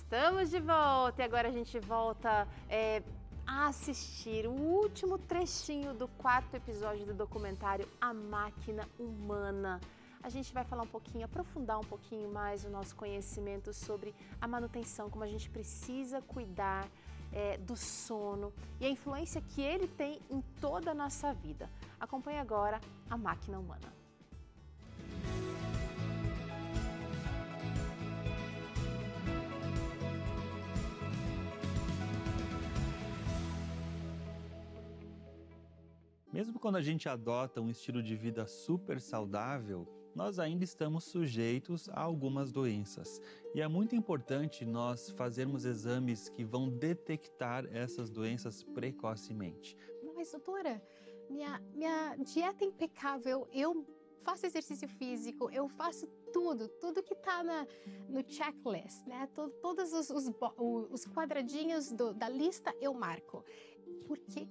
Estamos de volta e agora a gente volta a assistir o último trechinho do 4º episódio do documentário A Máquina Humana. A gente vai falar um pouquinho, aprofundar um pouquinho mais o nosso conhecimento sobre a manutenção, como a gente precisa cuidar do sono e a influência que ele tem em toda a nossa vida. Acompanhe agora A Máquina Humana. Mesmo quando a gente adota um estilo de vida super saudável, nós ainda estamos sujeitos a algumas doenças. E é muito importante nós fazermos exames que vão detectar essas doenças precocemente. Mas, doutora, minha dieta é impecável, eu faço exercício físico, eu faço tudo que está no checklist, né? Todos os quadradinhos da lista eu marco. Por que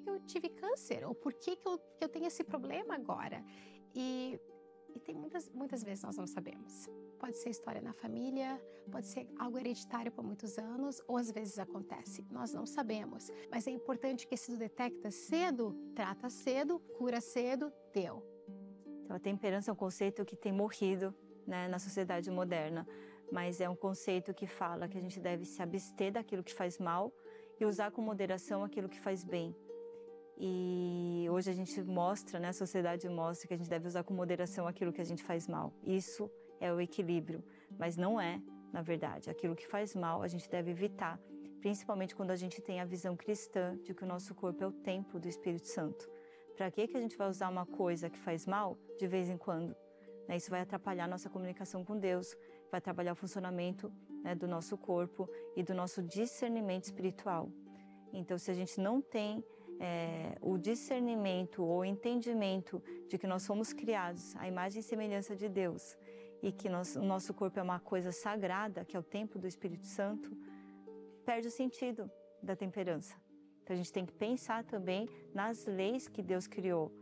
eu tive câncer? Ou por que eu tenho esse problema agora? E tem muitas vezes nós não sabemos. Pode ser história na família, pode ser algo hereditário por muitos anos, ou às vezes acontece. Nós não sabemos. Mas é importante que se tu detecta cedo, trata cedo, cura cedo, deu. Então, a temperança é um conceito que tem morrido, né, na sociedade moderna, mas é um conceito que fala que a gente deve se abster daquilo que faz mal e usar com moderação aquilo que faz bem. E hoje a gente mostra, né, a sociedade mostra que a gente deve usar com moderação aquilo que a gente faz mal. Isso é o equilíbrio, mas não é, na verdade. Aquilo que faz mal a gente deve evitar, principalmente quando a gente tem a visão cristã de que o nosso corpo é o templo do Espírito Santo. Para que a gente vai usar uma coisa que faz mal de vez em quando? Isso vai atrapalhar a nossa comunicação com Deus, vai atrapalhar o funcionamento, né, do nosso corpo e do nosso discernimento espiritual. Então, se a gente não tem o discernimento ou o entendimento de que nós somos criados à imagem e semelhança de Deus e que o nosso corpo é uma coisa sagrada, que é o templo do Espírito Santo, perde o sentido da temperança. Então, a gente tem que pensar também nas leis que Deus criou,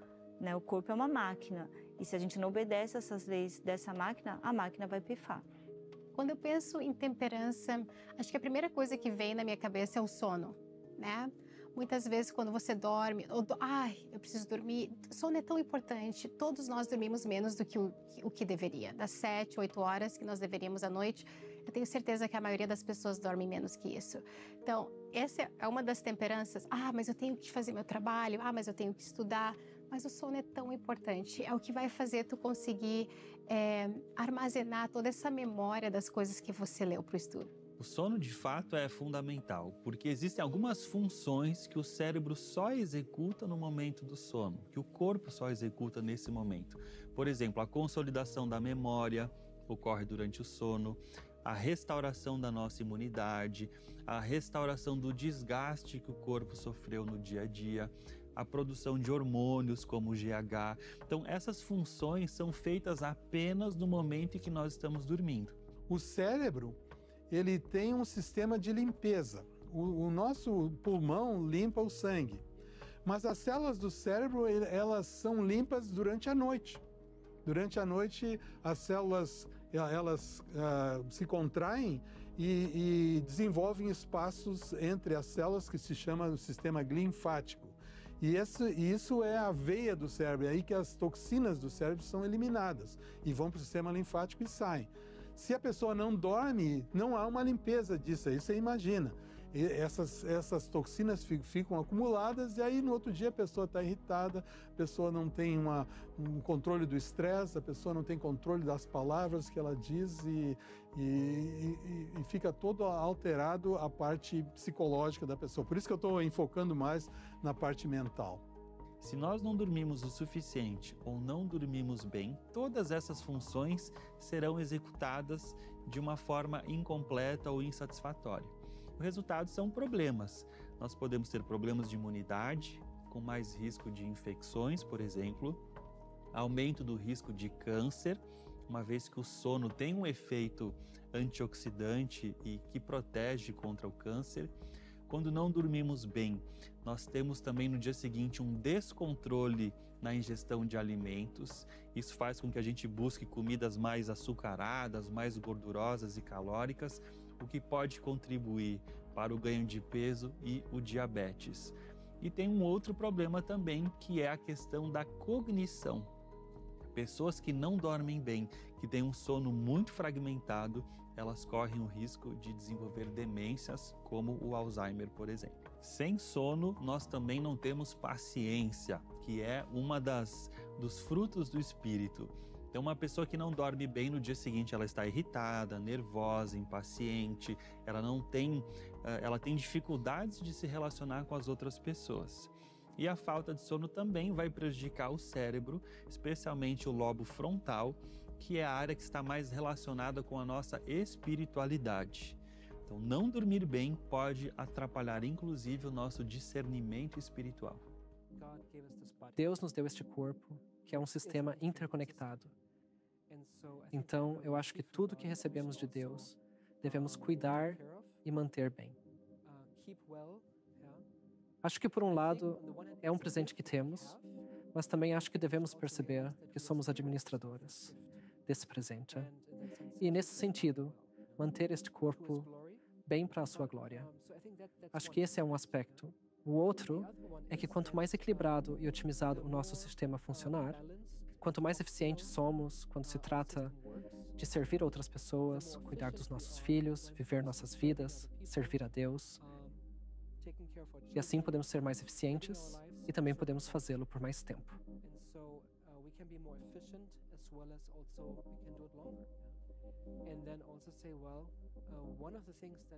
né? O corpo é uma máquina e se a gente não obedece essas leis dessa máquina, a máquina vai pifar. Quando eu penso em temperança, acho que a primeira coisa que vem na minha cabeça é o sono, né? Muitas vezes quando você dorme, eu preciso dormir, sono é tão importante, todos nós dormimos menos do que o que deveria, das 7, 8 horas que nós deveríamos à noite, eu tenho certeza que a maioria das pessoas dorme menos que isso. Então, essa é uma das temperanças, mas eu tenho que fazer meu trabalho, mas eu tenho que estudar, mas o sono é tão importante, é o que vai fazer tu conseguir armazenar toda essa memória das coisas que você leu para o estudo. O sono, de fato, é fundamental, porque existem algumas funções que o cérebro só executa no momento do sono, que o corpo só executa nesse momento. Por exemplo, a consolidação da memória ocorre durante o sono, a restauração da nossa imunidade, a restauração do desgaste que o corpo sofreu no dia a dia, a produção de hormônios como o GH. Então, essas funções são feitas apenas no momento em que nós estamos dormindo. O cérebro, ele tem um sistema de limpeza. O nosso pulmão limpa o sangue, mas as células do cérebro, elas são limpas durante a noite. Durante a noite, as células se contraem e desenvolvem espaços entre as células que se chama o sistema linfático. E isso é a veia do cérebro, é aí que as toxinas do cérebro são eliminadas e vão para o sistema linfático e saem. Se a pessoa não dorme, não há uma limpeza disso, aí você imagina. E essas toxinas ficam acumuladas e aí no outro dia a pessoa está irritada, a pessoa não tem um controle do estresse, a pessoa não tem controle das palavras que ela diz e fica todo alterado a parte psicológica da pessoa. Por isso que eu estou enfocando mais na parte mental. Se nós não dormimos o suficiente ou não dormimos bem, todas essas funções serão executadas de uma forma incompleta ou insatisfatória. O resultado são problemas. Nós podemos ter problemas de imunidade, com mais risco de infecções, por exemplo, aumento do risco de câncer, uma vez que o sono tem um efeito antioxidante e que protege contra o câncer. Quando não dormimos bem, nós temos também no dia seguinte um descontrole na ingestão de alimentos. Isso faz com que a gente busque comidas mais açucaradas, mais gordurosas e calóricas, o que pode contribuir para o ganho de peso e o diabetes. E tem um outro problema também, que é a questão da cognição. Pessoas que não dormem bem, que têm um sono muito fragmentado, elas correm o risco de desenvolver demências, como o Alzheimer, por exemplo. Sem sono, nós também não temos paciência, que é uma dos frutos do espírito. Então, uma pessoa que não dorme bem, no dia seguinte ela está irritada, nervosa, impaciente, ela tem dificuldades de se relacionar com as outras pessoas. E a falta de sono também vai prejudicar o cérebro, especialmente o lobo frontal, que é a área que está mais relacionada com a nossa espiritualidade. Então, não dormir bem pode atrapalhar, inclusive, o nosso discernimento espiritual. Deus nos deu este corpo, que é um sistema interconectado. Então, eu acho que tudo que recebemos de Deus, devemos cuidar e manter bem. Acho que, por um lado, é um presente que temos, mas também acho que devemos perceber que somos administradoras desse presente. E, nesse sentido, manter este corpo bem para a sua glória. Acho que esse é um aspecto. O outro é que quanto mais equilibrado e otimizado o nosso sistema funcionar, quanto mais eficientes somos quando se trata de servir outras pessoas, cuidar dos nossos filhos, viver nossas vidas, servir a Deus. E assim podemos ser mais eficientes e também podemos fazê-lo por mais tempo.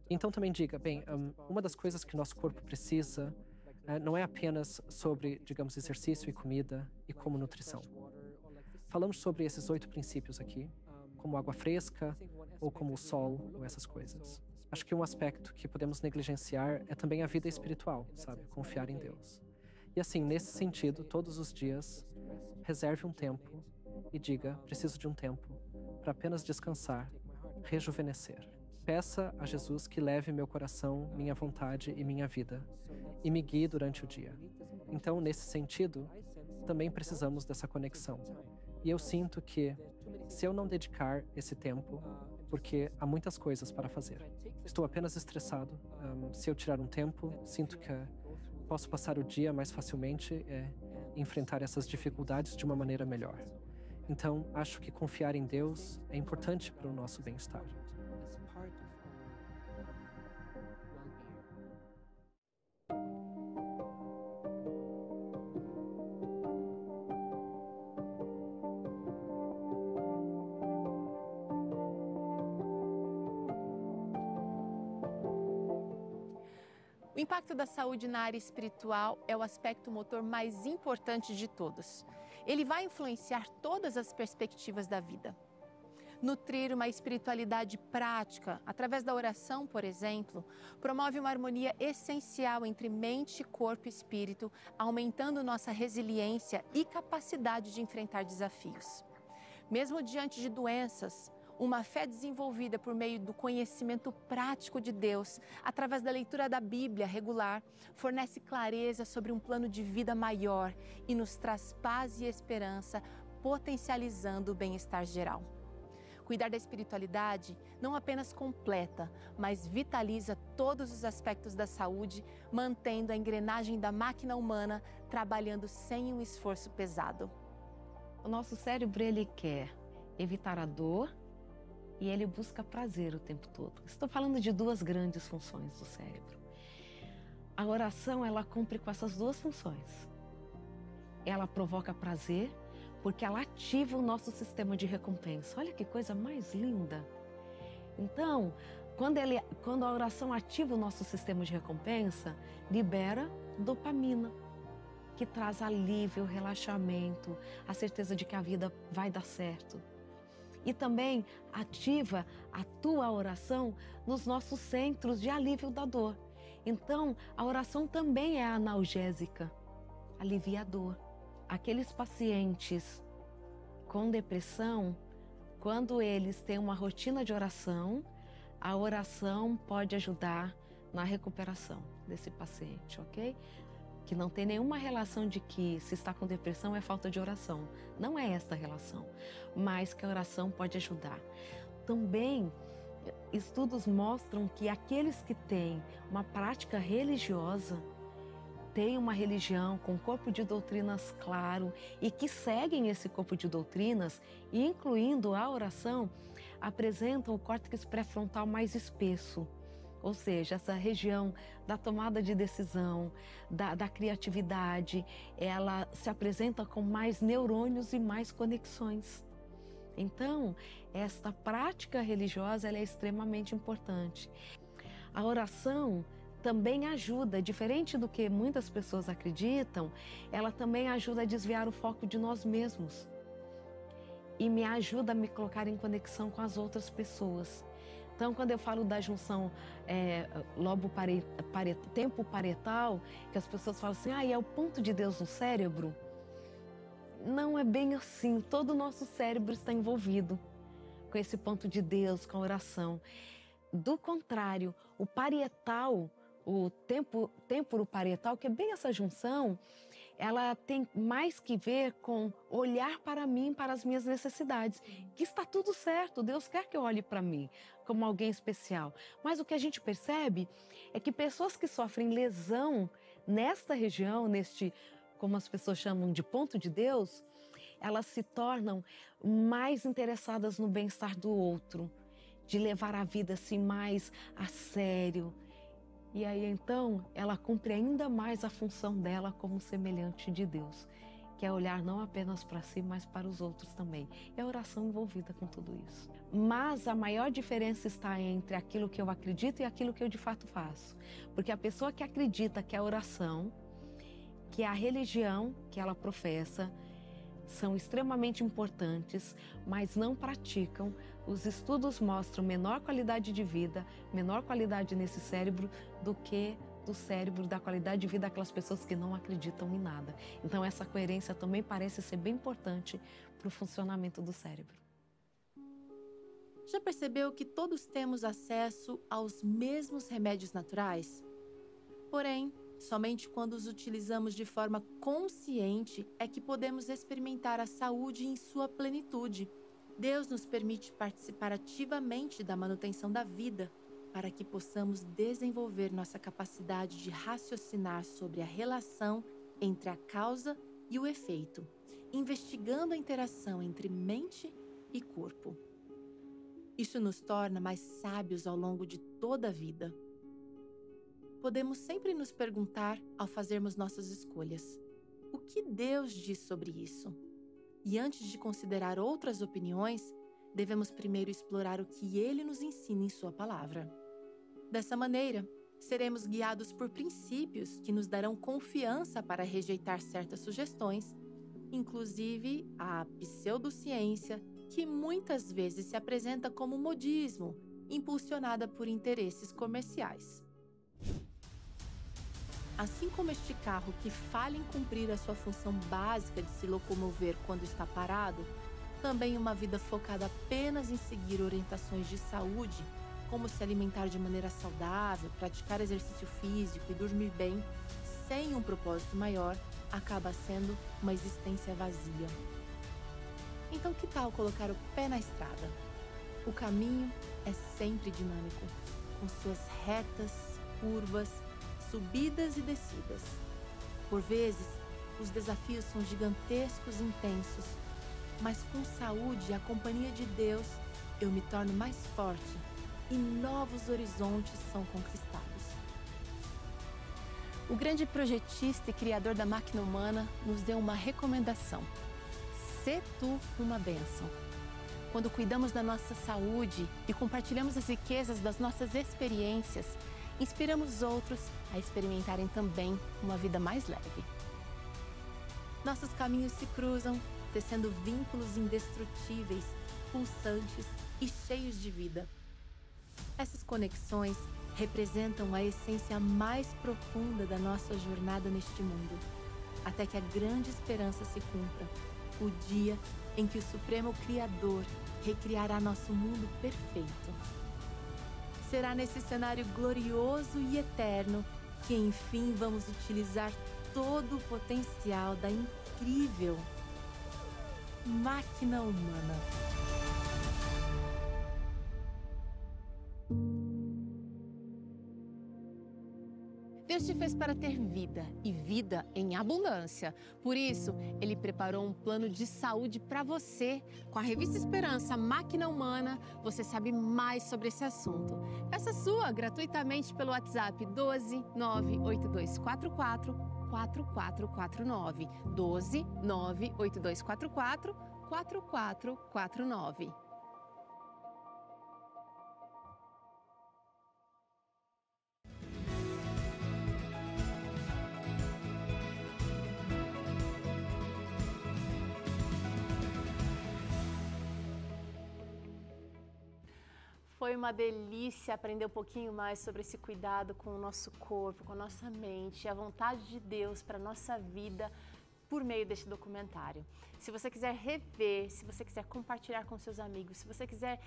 Então também diga, bem, uma das coisas que nosso corpo precisa não é apenas sobre, digamos, exercício e comida e como nutrição. Falamos sobre esses 8 princípios aqui, como água fresca ou como o sol ou essas coisas. Acho que um aspecto que podemos negligenciar é também a vida espiritual, sabe? Confiar em Deus. E assim, nesse sentido, todos os dias, reserve um tempo e diga, preciso de um tempo para apenas descansar, rejuvenescer. Peça a Jesus que leve meu coração, minha vontade e minha vida e me guie durante o dia. Então, nesse sentido, também precisamos dessa conexão. E eu sinto que, se eu não dedicar esse tempo, porque há muitas coisas para fazer. Estou apenas estressado. Se eu tirar um tempo, sinto que posso passar o dia mais facilmente e enfrentar essas dificuldades de uma maneira melhor. Então, acho que confiar em Deus é importante para o nosso bem-estar. O impacto da saúde na área espiritual é o aspecto motor mais importante de todos. Ele vai influenciar todas as perspectivas da vida. Nutrir uma espiritualidade prática, através da oração, por exemplo, promove uma harmonia essencial entre mente, corpo e espírito, aumentando nossa resiliência e capacidade de enfrentar desafios. Mesmo diante de doenças, uma fé desenvolvida por meio do conhecimento prático de Deus, através da leitura da Bíblia regular, fornece clareza sobre um plano de vida maior e nos traz paz e esperança, potencializando o bem-estar geral. Cuidar da espiritualidade não apenas completa, mas vitaliza todos os aspectos da saúde, mantendo a engrenagem da máquina humana trabalhando sem um esforço pesado. O nosso cérebro, ele quer evitar a dor e ele busca prazer o tempo todo. Estou falando de 2 grandes funções do cérebro. A oração, ela cumpre com essas 2 funções. Ela provoca prazer, porque ela ativa o nosso sistema de recompensa. Olha que coisa mais linda! Então, quando a oração ativa o nosso sistema de recompensa, libera dopamina, que traz alívio, relaxamento, a certeza de que a vida vai dar certo. E também atua a oração nos nossos centros de alívio da dor. Então, a oração também é analgésica, alivia a dor. Aqueles pacientes com depressão, quando eles têm uma rotina de oração, a oração pode ajudar na recuperação desse paciente, ok? Que não tem nenhuma relação de que se está com depressão é falta de oração. Não é esta relação, mas que a oração pode ajudar. Também estudos mostram que aqueles que têm uma prática religiosa, têm uma religião com corpo de doutrinas claro e que seguem esse corpo de doutrinas, incluindo a oração, apresentam o córtex pré-frontal mais espesso. Ou seja, essa região da tomada de decisão, da criatividade, ela se apresenta com mais neurônios e mais conexões. Então, esta prática religiosa ela é extremamente importante. A oração também ajuda, diferente do que muitas pessoas acreditam, ela também ajuda a desviar o foco de nós mesmos. E me ajuda a me colocar em conexão com as outras pessoas. Então, quando eu falo da junção tempo parietal, que as pessoas falam assim, é o ponto de Deus no cérebro, não é bem assim. Todo o nosso cérebro está envolvido com esse ponto de Deus, com a oração. Do contrário, o parietal, o temporo parietal, que é bem essa junção, ela tem mais que ver com olhar para mim, para as minhas necessidades, que está tudo certo, Deus quer que eu olhe para mim como alguém especial. Mas o que a gente percebe é que pessoas que sofrem lesão nesta região, como as pessoas chamam de ponto de Deus, elas se tornam mais interessadas no bem-estar do outro, de levar a vida assim mais a sério. E aí então ela cumpre ainda mais a função dela como semelhante de Deus, que é olhar não apenas para si, mas para os outros também. É a oração envolvida com tudo isso. Mas a maior diferença está entre aquilo que eu acredito e aquilo que eu de fato faço. Porque a pessoa que acredita que a oração, que a religião que ela professa, são extremamente importantes, mas não praticam. Os estudos mostram menor qualidade de vida, menor qualidade nesse cérebro do que do cérebro, da qualidade de vida daquelas pessoas que não acreditam em nada. Então essa coerência também parece ser bem importante para o funcionamento do cérebro. Já percebeu que todos temos acesso aos mesmos remédios naturais? Porém, somente quando os utilizamos de forma consciente é que podemos experimentar a saúde em sua plenitude. Deus nos permite participar ativamente da manutenção da vida para que possamos desenvolver nossa capacidade de raciocinar sobre a relação entre a causa e o efeito, investigando a interação entre mente e corpo. Isso nos torna mais sábios ao longo de toda a vida. Podemos sempre nos perguntar, ao fazermos nossas escolhas, o que Deus diz sobre isso? E antes de considerar outras opiniões, devemos primeiro explorar o que Ele nos ensina em Sua palavra. Dessa maneira, seremos guiados por princípios que nos darão confiança para rejeitar certas sugestões, inclusive a pseudociência, que muitas vezes se apresenta como modismo, impulsionada por interesses comerciais. Assim como este carro que falha em cumprir a sua função básica de se locomover quando está parado, também uma vida focada apenas em seguir orientações de saúde, como se alimentar de maneira saudável, praticar exercício físico e dormir bem, sem um propósito maior, acaba sendo uma existência vazia. Então, que tal colocar o pé na estrada? O caminho é sempre dinâmico, com suas retas, curvas, subidas e descidas. Por vezes, os desafios são gigantescos e intensos, mas com saúde e a companhia de Deus, eu me torno mais forte e novos horizontes são conquistados. O grande projetista e criador da máquina humana nos deu uma recomendação: sê tu uma bênção. Quando cuidamos da nossa saúde e compartilhamos as riquezas das nossas experiências, inspiramos outros a experimentarem também uma vida mais leve. Nossos caminhos se cruzam, tecendo vínculos indestrutíveis, pulsantes e cheios de vida. Essas conexões representam a essência mais profunda da nossa jornada neste mundo, até que a grande esperança se cumpra, o dia em que o Supremo Criador recriará nosso mundo perfeito. Será nesse cenário glorioso e eterno que, enfim, vamos utilizar todo o potencial da incrível máquina humana. Deus te fez para ter vida e vida em abundância. Por isso, Ele preparou um plano de saúde para você. Com a revista Esperança, Máquina Humana, você sabe mais sobre esse assunto. Peça sua gratuitamente pelo WhatsApp 12 98244 4449. 12 98244 4449. Foi uma delícia aprender um pouquinho mais sobre esse cuidado com o nosso corpo, com a nossa mente, a vontade de Deus para a nossa vida por meio deste documentário. Se você quiser rever, se você quiser compartilhar com seus amigos, se você quiser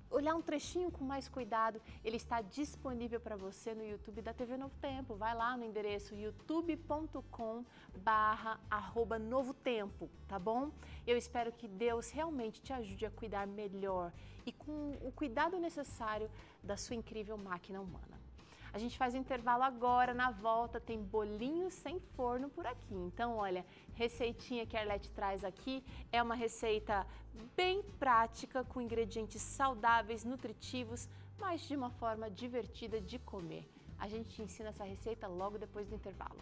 olhar um trechinho com mais cuidado, ele está disponível para você no YouTube da TV Novo Tempo. Vai lá no endereço youtube.com/novotempo, tá bom? Eu espero que Deus realmente te ajude a cuidar melhor e com o cuidado necessário da sua incrível máquina humana. A gente faz um intervalo agora, na volta tem bolinho sem forno por aqui. Então, olha, receitinha que a Arlete traz aqui é uma receita bem prática, com ingredientes saudáveis, nutritivos, mas de uma forma divertida de comer. A gente ensina essa receita logo depois do intervalo.